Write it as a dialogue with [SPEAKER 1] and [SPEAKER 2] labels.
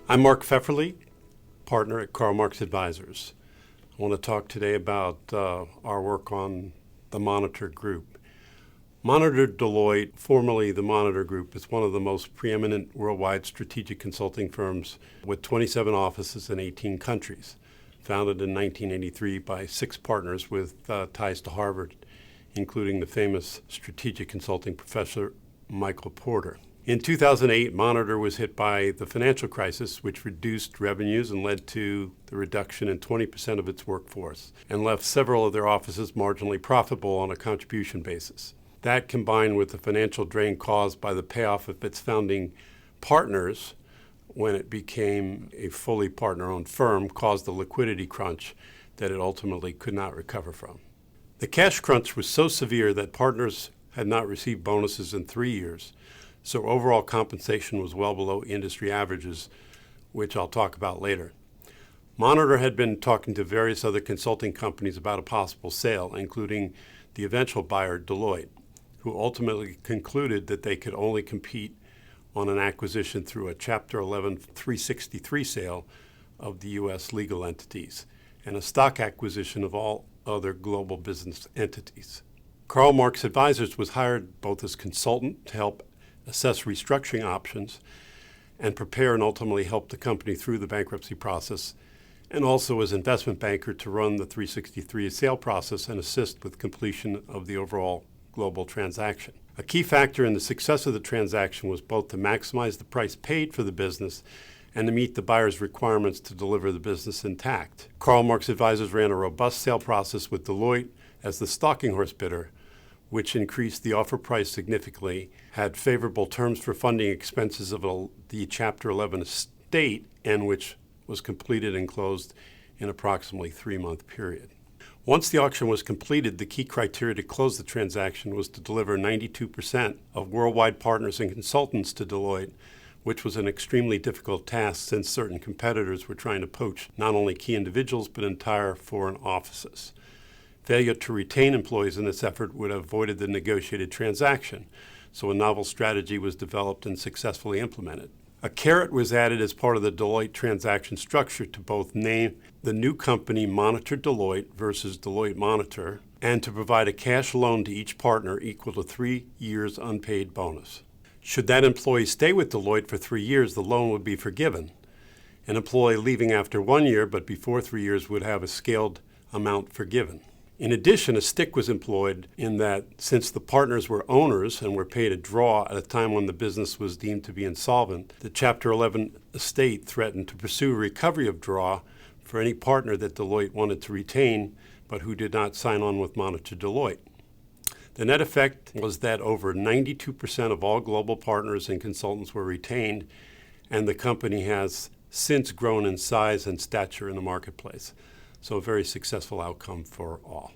[SPEAKER 1] I'm Mark Pfefferly, partner at Karl Marx Advisors. I want to talk today about our work on the Monitor Group. Monitor Deloitte, formerly the Monitor Group, is one of the most preeminent worldwide strategic consulting firms with 27 offices in 18 countries. Founded in 1983 by 6 partners with ties to Harvard, including the famous strategic consulting professor Michael Porter. In 2008, Monitor was hit by the financial crisis, which reduced revenues and led to the reduction in 20% of its workforce, and left several of their offices marginally profitable on a contribution basis. That, combined with the financial drain caused by the payoff of its founding partners when it became a fully partner-owned firm, caused a liquidity crunch that it ultimately could not recover from. The cash crunch was so severe that partners had not received bonuses in 3 years, so overall compensation was well below industry averages, which I'll talk about later. Monitor had been talking to various other consulting companies about a possible sale, including the eventual buyer, Deloitte, who ultimately concluded that they could only compete on an acquisition through a Chapter 11 363 sale of the U.S. legal entities and a stock acquisition of all other global business entities. Karl Marx Advisors was hired both as consultant to help assess restructuring options and prepare and ultimately help the company through the bankruptcy process, and also as investment banker to run the 363 sale process and assist with completion of the overall global transaction. A key factor in the success of the transaction was both to maximize the price paid for the business and to meet the buyer's requirements to deliver the business intact. Karl Marx Advisors ran a robust sale process with Deloitte as the stalking horse bidder, which increased the offer price significantly, had favorable terms for funding expenses of the Chapter 11 estate, and which was completed and closed in approximately 3-month period. Once the auction was completed, the key criteria to close the transaction was to deliver 92% of worldwide partners and consultants to Deloitte, which was an extremely difficult task since certain competitors were trying to poach not only key individuals but entire foreign offices. Failure to retain employees in this effort would have avoided the negotiated transaction, so a novel strategy was developed and successfully implemented. A carrot was added as part of the Deloitte transaction structure to both name the new company Monitor Deloitte versus Deloitte Monitor, and to provide a cash loan to each partner equal to 3 years' unpaid bonus. Should that employee stay with Deloitte for 3 years, the loan would be forgiven. An employee leaving after 1 year but before 3 years would have a scaled amount forgiven. In addition, a stick was employed in that since the partners were owners and were paid a draw at a time when the business was deemed to be insolvent, the Chapter 11 estate threatened to pursue a recovery of draw for any partner that Deloitte wanted to retain but who did not sign on with Monitor Deloitte. The net effect was that over 92% of all global partners and consultants were retained, and the company has since grown in size and stature in the marketplace. So a very successful outcome for all.